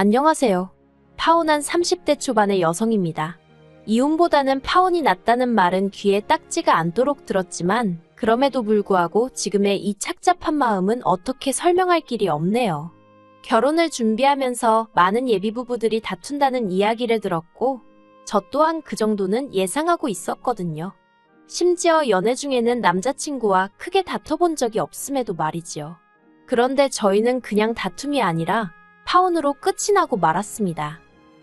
안녕하세요. 파혼한 30대 초반의 여성입니다. 이혼보다는 파혼이 낫다는 말은 귀에 딱지가 않도록 들었지만 그럼에도 불구하고 지금의 이 착잡한 마음은 어떻게 설명할 길이 없네요. 결혼을 준비하면서 많은 예비부부들이 다툰다는 이야기를 들었고 저 또한 그 정도는 예상하고 있었거든요. 심지어 연애 중에는 남자친구와 크게 다퉈본 적이 없음에도 말이지요. 그런데 저희는 그냥 다툼이 아니라 파혼으로 끝이 나고 말았습니다.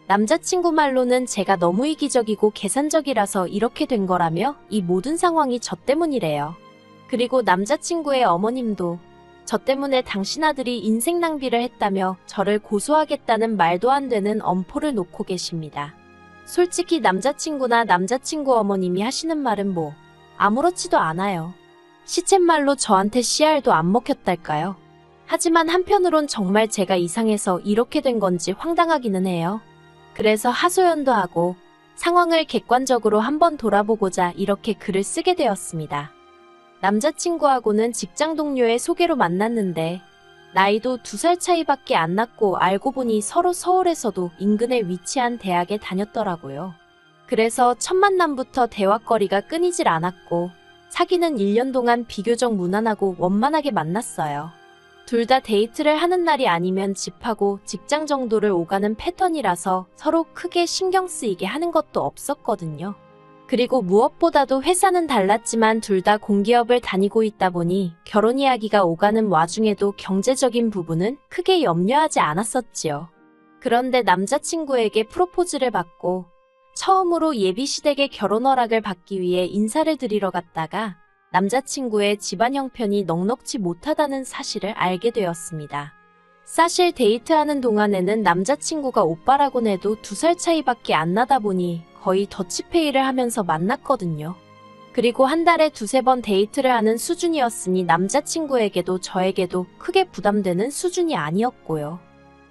남자친구 말로는 제가 너무 이기적이고 계산적이라서 이렇게 된 거라며 이 모든 상황이 저 때문이래요. 그리고 남자친구의 어머님도 저 때문에 당신 아들이 인생 낭비를 했다며 저를 고소하겠다는 말도 안 되는 엄포를 놓고 계십니다. 솔직히 남자친구나 남자친구 어머님이 하시는 말은 뭐 아무렇지도 않아요. 시쳇말로 저한테 씨알도 안 먹혔달까요? 하지만 한편으론 정말 제가 이상해서 이렇게 된 건지 황당하기는 해요. 그래서 하소연도 하고 상황을 객관적으로 한번 돌아보고자 이렇게 글을 쓰게 되었습니다. 남자친구하고는 직장 동료의 소개로 만났는데 나이도 2살 차이밖에 안 났고 알고 보니 서로 서울에서도 인근에 위치한 대학에 다녔더라고요. 그래서 첫 만남부터 대화거리가 끊이질 않았고 사귀는 1년 동안 비교적 무난하고 원만하게 만났어요. 둘 다 데이트를 하는 날이 아니면 집하고 직장 정도를 오가는 패턴이라서 서로 크게 신경 쓰이게 하는 것도 없었거든요. 그리고 무엇보다도 회사는 달랐지만 둘 다 공기업을 다니고 있다 보니 결혼 이야기가 오가는 와중에도 경제적인 부분은 크게 염려하지 않았었지요. 그런데 남자친구에게 프로포즈를 받고 처음으로 예비시댁의 결혼 허락을 받기 위해 인사를 드리러 갔다가 남자친구의 집안 형편이 넉넉지 못하다는 사실을 알게 되었습니다. 사실 데이트하는 동안에는 남자친구가 오빠라곤 해도 2살 차이밖에 안 나다 보니 거의 더치페이를 하면서 만났거든요. 그리고 한 달에 2-3번 데이트를 하는 수준이었으니 남자친구에게도 저에게도 크게 부담되는 수준이 아니었고요.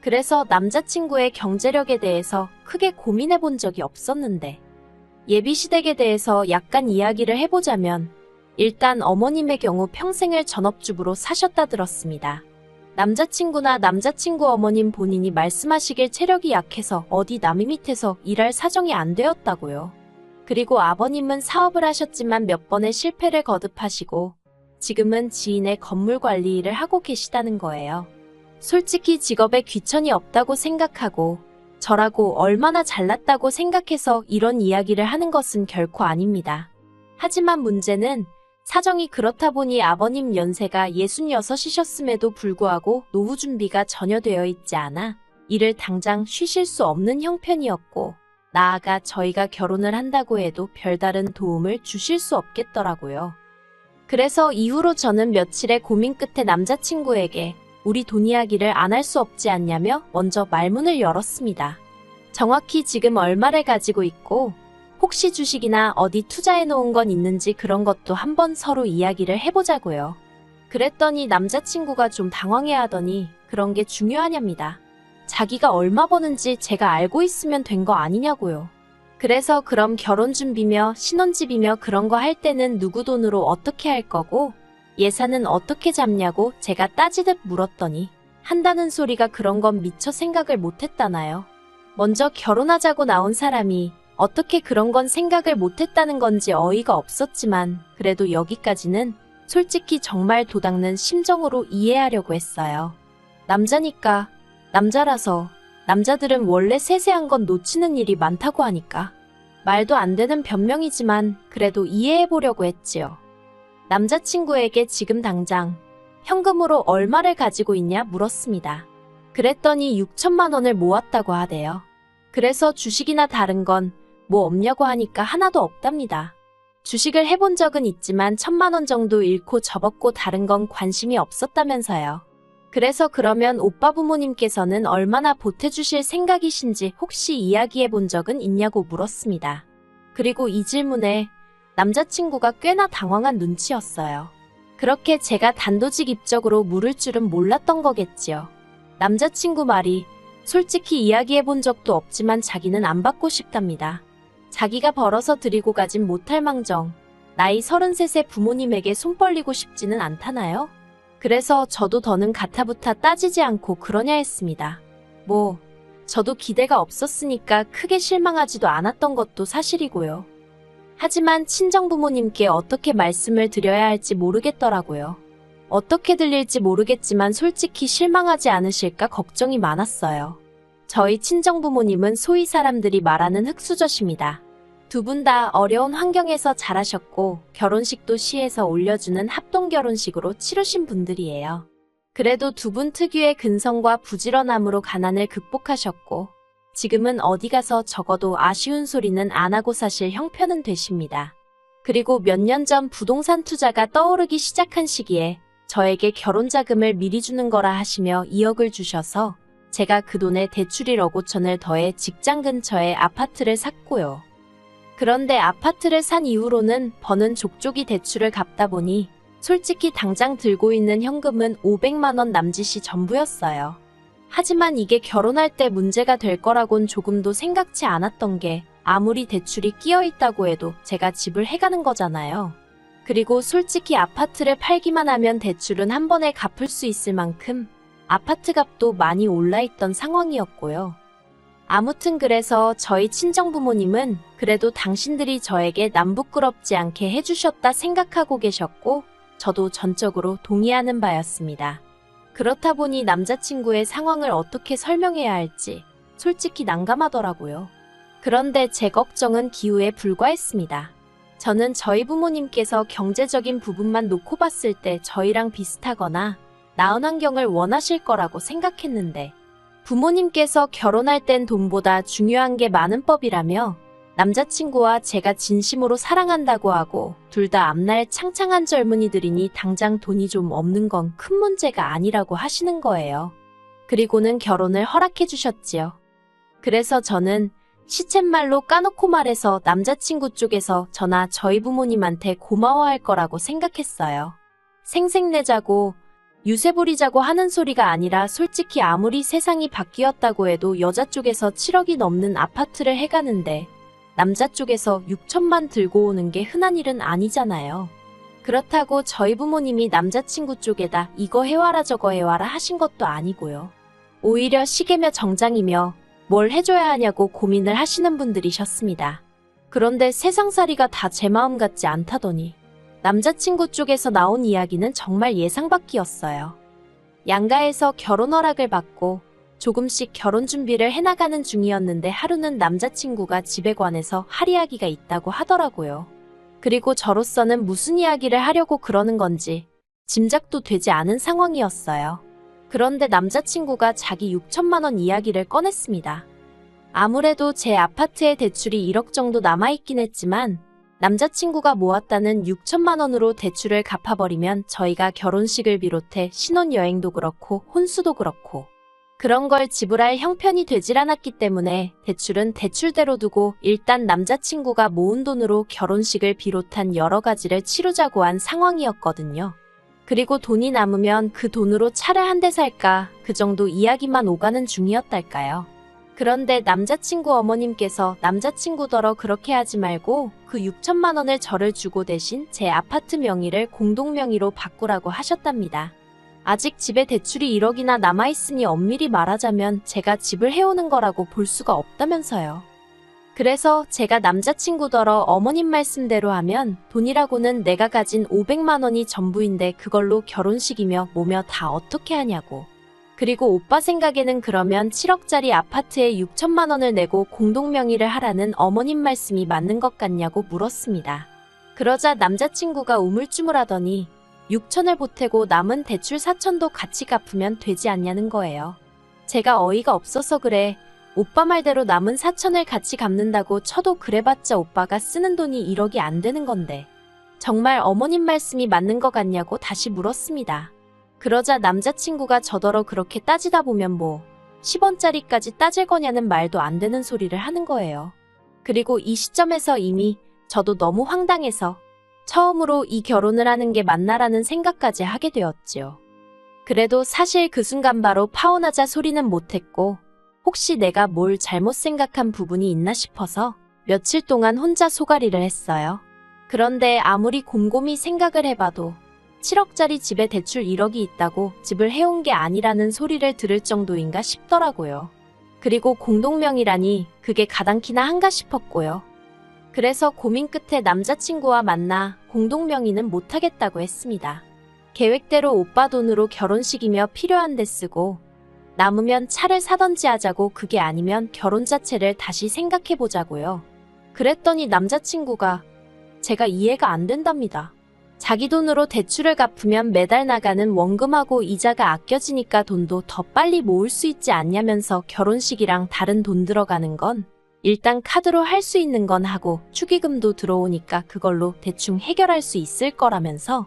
그래서 남자친구의 경제력에 대해서 크게 고민해 본 적이 없었는데 예비시댁에 대해서 약간 이야기를 해보자면 일단 어머님의 경우 평생을 전업주부로 사셨다 들었습니다. 남자친구나 남자친구 어머님 본인이 말씀하시길 체력이 약해서 어디 남의 밑에서 일할 사정이 안 되었다고요. 그리고 아버님은 사업을 하셨지만 몇 번의 실패를 거듭하시고 지금은 지인의 건물 관리 일을 하고 계시다는 거예요. 솔직히 직업에 귀천이 없다고 생각하고 저라고 얼마나 잘났다고 생각해서 이런 이야기를 하는 것은 결코 아닙니다. 하지만 문제는 사정이 그렇다 보니 아버님 연세가 66이셨음에도 불구하고 노후 준비가 전혀 되어 있지 않아 일을 당장 쉬실 수 없는 형편이었고 나아가 저희가 결혼을 한다고 해도 별다른 도움을 주실 수 없겠더라고요. 그래서 이후로 저는 며칠의 고민 끝에 남자친구에게 우리 돈 이야기를 안 할 수 없지 않냐며 먼저 말문을 열었습니다. 정확히 지금 얼마를 가지고 있고 혹시 주식이나 어디 투자해 놓은 건 있는지 그런 것도 한번 서로 이야기를 해보자고요. 그랬더니 남자친구가 좀 당황해하더니 그런 게 중요하냐입니다. 자기가 얼마 버는지 제가 알고 있으면 된 거 아니냐고요. 그래서 그럼 결혼 준비며 신혼집이며 그런 거 할 때는 누구 돈으로 어떻게 할 거고 예산은 어떻게 잡냐고 제가 따지듯 물었더니 한다는 소리가 그런 건 미처 생각을 못했다나요. 먼저 결혼하자고 나온 사람이 어떻게 그런 건 생각을 못했다는 건지 어이가 없었지만 그래도 여기까지는 솔직히 정말 도닦는 심정으로 이해하려고 했어요. 남자니까, 남자라서 남자들은 원래 세세한 건 놓치는 일이 많다고 하니까 말도 안 되는 변명이지만 그래도 이해해보려고 했지요. 남자친구에게 지금 당장 현금으로 얼마를 가지고 있냐 물었습니다. 그랬더니 6천만 원을 모았다고 하대요. 그래서 주식이나 다른 건 뭐 없냐고 하니까 하나도 없답니다. 주식을 해본 적은 있지만 1,000만 원 정도 잃고 접었고 다른 건 관심이 없었다면서요. 그래서 그러면 오빠 부모님께서는 얼마나 보태주실 생각이신지 혹시 이야기해 본 적은 있냐고 물었습니다. 그리고 이 질문에 남자친구가 꽤나 당황한 눈치였어요. 그렇게 제가 단도직입적으로 물을 줄은 몰랐던 거겠지요. 남자친구 말이 솔직히 이야기해 본 적도 없지만 자기는 안 받고 싶답니다. 자기가 벌어서 드리고 가진 못할 망정 나이 33세 부모님에게 손 벌리고 싶지는 않다나요? 그래서 저도 더는 가타부타 따지지 않고 그러냐 했습니다. 뭐 저도 기대가 없었으니까 크게 실망하지도 않았던 것도 사실이고요. 하지만 친정부모님께 어떻게 말씀을 드려야 할지 모르겠더라고요. 어떻게 들릴지 모르겠지만 솔직히 실망하지 않으실까 걱정이 많았어요. 저희 친정부모님은 소위 사람들이 말하는 흙수저십니다. 두 분 다 어려운 환경에서 자라셨고 결혼식도 시에서 올려주는 합동결혼식으로 치르신 분들이에요. 그래도 두 분 특유의 근성과 부지런함으로 가난을 극복하셨고 지금은 어디 가서 적어도 아쉬운 소리는 안 하고 사실 형편은 되십니다. 그리고 몇 년 전 부동산 투자가 떠오르기 시작한 시기에 저에게 결혼 자금을 미리 주는 거라 하시며 2억을 주셔서 제가 그 돈에 대출 1억 5천을 더해 직장 근처에 아파트를 샀고요. 그런데 아파트를 산 이후로는 버는 족족이 대출을 갚다 보니 솔직히 당장 들고 있는 현금은 500만 원 남짓이 전부였어요. 하지만 이게 결혼할 때 문제가 될 거라곤 조금도 생각지 않았던 게 아무리 대출이 끼어 있다고 해도 제가 집을 해가는 거잖아요. 그리고 솔직히 아파트를 팔기만 하면 대출은 한 번에 갚을 수 있을 만큼 아파트 값도 많이 올라있던 상황이었고요. 아무튼 그래서 저희 친정부모님은 그래도 당신들이 저에게 남 부끄럽지 않게 해주셨다 생각하고 계셨고 저도 전적으로 동의하는 바였습니다. 그렇다 보니 남자친구의 상황을 어떻게 설명해야 할지 솔직히 난감하더라고요. 그런데 제 걱정은 기우에 불과했습니다. 저는 저희 부모님께서 경제적인 부분만 놓고 봤을 때 저희랑 비슷하거나 나은 환경을 원하실 거라고 생각했는데 부모님께서 결혼할 땐 돈보다 중요한 게 많은 법이라며 남자친구와 제가 진심으로 사랑한다고 하고 둘 다 앞날 창창한 젊은이들이니 당장 돈이 좀 없는 건 큰 문제가 아니라고 하시는 거예요. 그리고는 결혼을 허락해 주셨지요. 그래서 저는 시쳇말로 까놓고 말해서 남자친구 쪽에서 저나 저희 부모님한테 고마워할 거라고 생각했어요. 생색내자고 유세 부리자고 하는 소리가 아니라 솔직히 아무리 세상이 바뀌었다고 해도 여자 쪽에서 7억이 넘는 아파트를 해가는데 남자 쪽에서 6천만 들고 오는 게 흔한 일은 아니잖아요. 그렇다고 저희 부모님이 남자친구 쪽에다 이거 해와라 저거 해와라 하신 것도 아니고요. 오히려 시계며 정장이며 뭘 해줘야 하냐고 고민을 하시는 분들이셨습니다. 그런데 세상살이가 다 제 마음 같지 않다더니 남자친구 쪽에서 나온 이야기는 정말 예상 밖이었어요. 양가에서 결혼 허락을 받고 조금씩 결혼 준비를 해나가는 중이었는데 하루는 남자친구가 집에 관해서 할 이야기가 있다고 하더라고요. 그리고 저로서는 무슨 이야기를 하려고 그러는 건지 짐작도 되지 않은 상황이었어요. 그런데 남자친구가 자기 6천만 원 이야기를 꺼냈습니다. 아무래도 제 아파트에 대출이 1억 정도 남아있긴 했지만 남자친구가 모았다는 6천만 원으로 대출을 갚아버리면 저희가 결혼식을 비롯해 신혼여행도 그렇고 혼수도 그렇고 그런 걸 지불할 형편이 되질 않았기 때문에 대출은 대출대로 두고 일단 남자친구가 모은 돈으로 결혼식을 비롯한 여러 가지를 치르자고 한 상황이었거든요. 그리고 돈이 남으면 그 돈으로 차를 한 대 살까 그 정도 이야기만 오가는 중이었달까요. 그런데 남자친구 어머님께서 남자친구더러 그렇게 하지 말고 그 6천만 원을 저를 주고 대신 제 아파트 명의를 공동명의로 바꾸라고 하셨답니다. 아직 집에 대출이 1억이나 남아있으니 엄밀히 말하자면 제가 집을 해오는 거라고 볼 수가 없다면서요. 그래서 제가 남자친구더러 어머님 말씀대로 하면 돈이라고는 내가 가진 500만 원이 전부인데 그걸로 결혼식이며 뭐며 다 어떻게 하냐고. 그리고 오빠 생각에는 그러면 7억짜리 아파트에 6천만 원을 내고 공동명의를 하라는 어머님 말씀이 맞는 것 같냐고 물었습니다. 그러자 남자친구가 우물쭈물하더니 6천을 보태고 남은 대출 4천도 같이 갚으면 되지 않냐는 거예요. 제가 어이가 없어서 그래. 오빠 말대로 남은 4천을 같이 갚는다고 쳐도 그래봤자 오빠가 쓰는 돈이 1억이 안 되는 건데 정말 어머님 말씀이 맞는 것 같냐고 다시 물었습니다. 그러자 남자친구가 저더러 그렇게 따지다 보면 뭐 10원짜리까지 따질 거냐는 말도 안 되는 소리를 하는 거예요. 그리고 이 시점에서 이미 저도 너무 황당해서 처음으로 이 결혼을 하는 게 맞나라는 생각까지 하게 되었지요. 그래도 사실 그 순간 바로 파혼하자 소리는 못했고 혹시 내가 뭘 잘못 생각한 부분이 있나 싶어서 며칠 동안 혼자 소가리를 했어요. 그런데 아무리 곰곰이 생각을 해봐도 7억짜리 집에 대출 1억이 있다고 집을 해온 게 아니라는 소리를 들을 정도인가 싶더라고요. 그리고 공동명의라니 그게 가당키나 한가 싶었고요. 그래서 고민 끝에 남자친구와 만나 공동명의는 못하겠다고 했습니다. 계획대로 오빠 돈으로 결혼식이며 필요한 데 쓰고 남으면 차를 사던지 하자고, 그게 아니면 결혼 자체를 다시 생각해보자고요. 그랬더니 남자친구가 제가 이해가 안 된답니다. 자기 돈으로 대출을 갚으면 매달 나가는 원금하고 이자가 아껴지니까 돈도 더 빨리 모을 수 있지 않냐면서 결혼식이랑 다른 돈 들어가는 건 일단 카드로 할 수 있는 건 하고 축의금도 들어오니까 그걸로 대충 해결할 수 있을 거라면서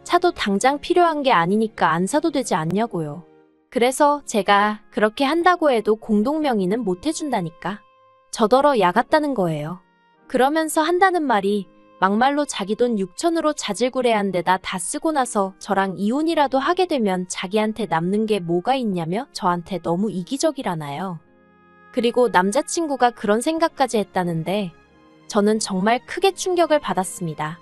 차도 당장 필요한 게 아니니까 안 사도 되지 않냐고요. 그래서 제가 그렇게 한다고 해도 공동명의는 못 해준다니까. 저더러 야같다는 거예요. 그러면서 한다는 말이 막말로 자기 돈 6천으로 자질구레한 데다 다 쓰고 나서 저랑 이혼이라도 하게 되면 자기한테 남는 게 뭐가 있냐며 저한테 너무 이기적이라나요. 그리고 남자친구가 그런 생각까지 했다는데 저는 정말 크게 충격을 받았습니다.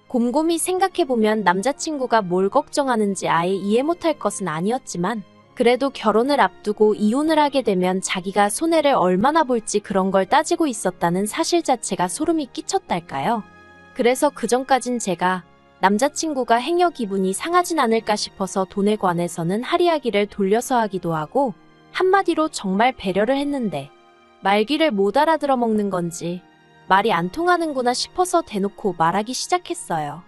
곰곰이 생각해보면 남자친구가 뭘 걱정하는지 아예 이해 못할 것은 아니었지만 그래도 결혼을 앞두고 이혼을 하게 되면 자기가 손해를 얼마나 볼지 그런 걸 따지고 있었다는 사실 자체가 소름이 끼쳤달까요. 그래서 그전까진 제가 남자친구가 행여 기분이 상하진 않을까 싶어서 돈에 관해서는 할이야기를 돌려서 하기도 하고 한마디로 정말 배려를 했는데 말귀를 못 알아들어 먹는 건지 말이 안 통하는구나 싶어서 대놓고 말하기 시작했어요.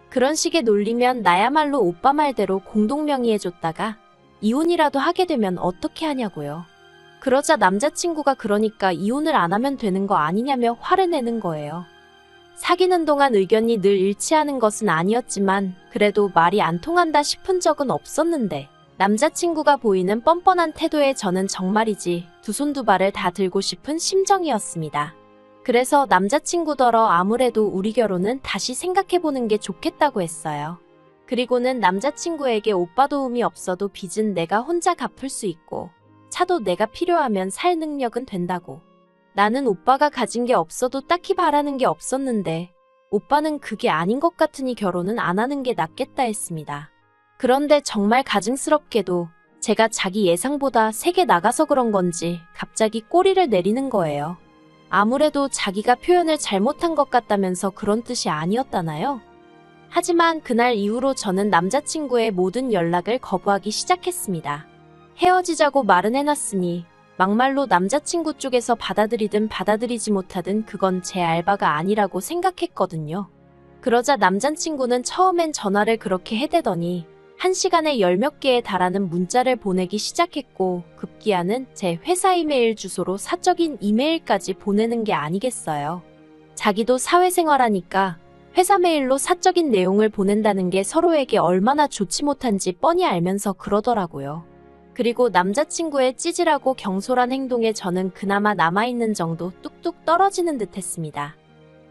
그런 식의 논리면 나야말로 오빠 말대로 공동명의해줬다가 이혼이라도 하게 되면 어떻게 하냐고요. 그러자 남자친구가 그러니까 이혼을 안 하면 되는 거 아니냐며 화를 내는 거예요. 사귀는 동안 의견이 늘 일치하는 것은 아니었지만 그래도 말이 안 통한다 싶은 적은 없었는데 남자친구가 보이는 뻔뻔한 태도에 저는 정말이지 두 손 두 발을 다 들고 싶은 심정이었습니다. 그래서 남자친구더러 아무래도 우리 결혼은 다시 생각해보는 게 좋겠다고 했어요. 그리고는 남자친구에게 오빠 도움이 없어도 빚은 내가 혼자 갚을 수 있고 차도 내가 필요하면 살 능력은 된다고. 나는 오빠가 가진 게 없어도 딱히 바라는 게 없었는데 오빠는 그게 아닌 것 같으니 결혼은 안 하는 게 낫겠다 했습니다. 그런데 정말 가증스럽게도 제가 자기 예상보다 세게 나가서 그런 건지 갑자기 꼬리를 내리는 거예요. 아무래도 자기가 표현을 잘못한 것 같다면서 그런 뜻이 아니었다나요? 하지만 그날 이후로 저는 남자친구의 모든 연락을 거부하기 시작했습니다. 헤어지자고 말은 해놨으니 막말로 남자친구 쪽에서 받아들이든 받아들이지 못하든 그건 제 알바가 아니라고 생각했거든요. 그러자 남자친구는 처음엔 전화를 그렇게 해대더니 1시간에 10몇 개에 달하는 문자를 보내기 시작했고 급기야는 제 회사 이메일 주소로 사적인 이메일까지 보내는 게 아니겠어요. 자기도 사회생활하니까 회사 메일로 사적인 내용을 보낸다는 게 서로에게 얼마나 좋지 못한지 뻔히 알면서 그러더라고요. 그리고 남자친구의 찌질하고 경솔한 행동에 저는 그나마 남아있는 정도 뚝뚝 떨어지는 듯 했습니다.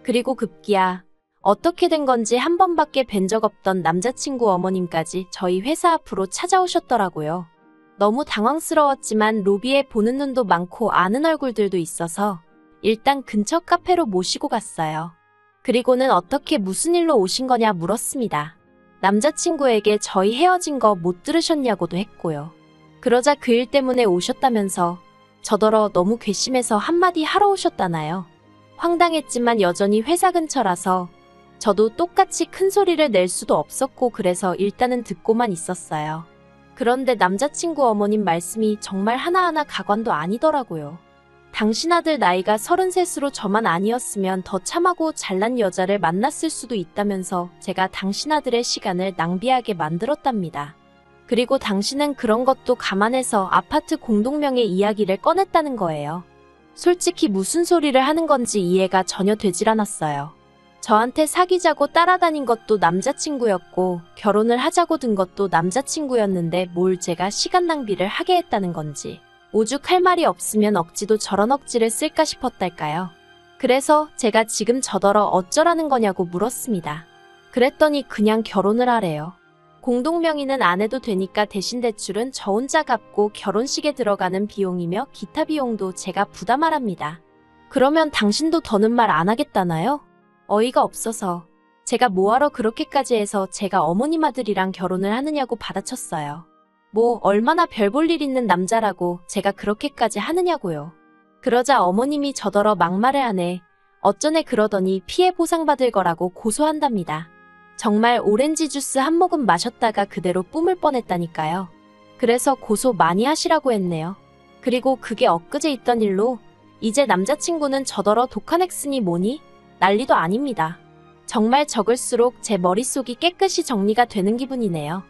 그리고 급기야 어떻게 된 건지 한 번밖에 뵌 적 없던 남자친구 어머님까지 저희 회사 앞으로 찾아오셨더라고요. 너무 당황스러웠지만 로비에 보는 눈도 많고 아는 얼굴들도 있어서 일단 근처 카페로 모시고 갔어요. 그리고는 어떻게 무슨 일로 오신 거냐 물었습니다. 남자친구에게 저희 헤어진 거 못 들으셨냐고도 했고요. 그러자 그 일 때문에 오셨다면서 저더러 너무 괘씸해서 한마디 하러 오셨다나요. 황당했지만 여전히 회사 근처라서 저도 똑같이 큰 소리를 낼 수도 없었고 그래서 일단은 듣고만 있었어요. 그런데 남자친구 어머님 말씀이 정말 하나하나 가관도 아니더라고요. 당신 아들 나이가 33으로 저만 아니었으면 더 참하고 잘난 여자를 만났을 수도 있다면서 제가 당신 아들의 시간을 낭비하게 만들었답니다. 그리고 당신은 그런 것도 감안해서 아파트 공동명의 이야기를 꺼냈다는 거예요. 솔직히 무슨 소리를 하는 건지 이해가 전혀 되질 않았어요. 저한테 사귀자고 따라다닌 것도 남자친구였고 결혼을 하자고 든 것도 남자친구였는데 뭘 제가 시간 낭비를 하게 했다는 건지 오죽할 말이 없으면 억지도 저런 억지를 쓸까 싶었달까요. 그래서 제가 지금 저더러 어쩌라는 거냐고 물었습니다. 그랬더니 그냥 결혼을 하래요. 공동명의는 안 해도 되니까 대신 대출은 저 혼자 갚고 결혼식에 들어가는 비용이며 기타 비용도 제가 부담하랍니다. 그러면 당신도 더는 말 안 하겠다나요? 어이가 없어서 제가 뭐하러 그렇게까지 해서 제가 어머님 아들이랑 결혼을 하느냐고 받아쳤어요. 뭐 얼마나 별 볼 일 있는 남자라고 제가 그렇게까지 하느냐고요. 그러자 어머님이 저더러 막말을 하네. 어쩌네 그러더니 피해 보상받을 거라고 고소한답니다. 정말 오렌지 주스 한 모금 마셨다가 그대로 뿜을 뻔했다니까요. 그래서 고소 많이 하시라고 했네요. 그리고 그게 엊그제 있던 일로 이제 남자친구는 저더러 독한 액쓰니 뭐니? 난리도 아닙니다. 정말 적을수록 제 머릿속이 깨끗이 정리가 되는 기분이네요.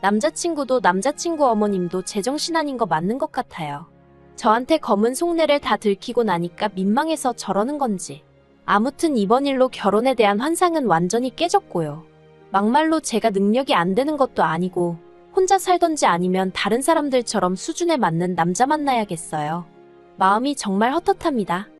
남자친구도 남자친구 어머님도 제정신 아닌 거 맞는 것 같아요. 저한테 검은 속내를 다 들키고 나니까 민망해서 저러는 건지. 아무튼 이번 일로 결혼에 대한 환상은 완전히 깨졌고요. 막말로 제가 능력이 안 되는 것도 아니고 혼자 살던지 아니면 다른 사람들처럼 수준에 맞는 남자 만나야겠어요. 마음이 정말 헛헛합니다.